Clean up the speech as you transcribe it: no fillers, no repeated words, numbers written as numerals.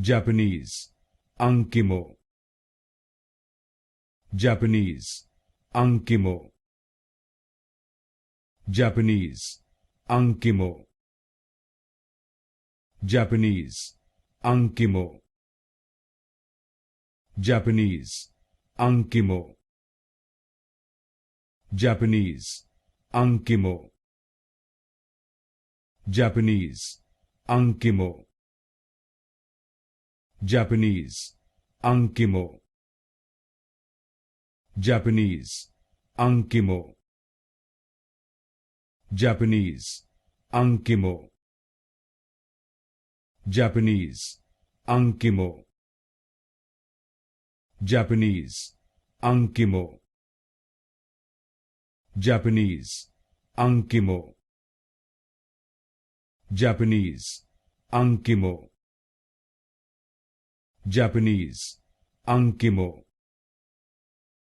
Japanese, Ankimo. Japanese, Ankimo. Japanese, Ankimo. Japanese, Ankimo. Japanese, Ankimo. Japanese, Ankimo. Japanese, Ankimo. Japanese, Ankimo. Japanese, Ankimo. Japanese, Ankimo. Japanese, Ankimo. Japanese, Ankimo. Japanese, Ankimo. Japanese, Ankimo. Japanese, Ankimo.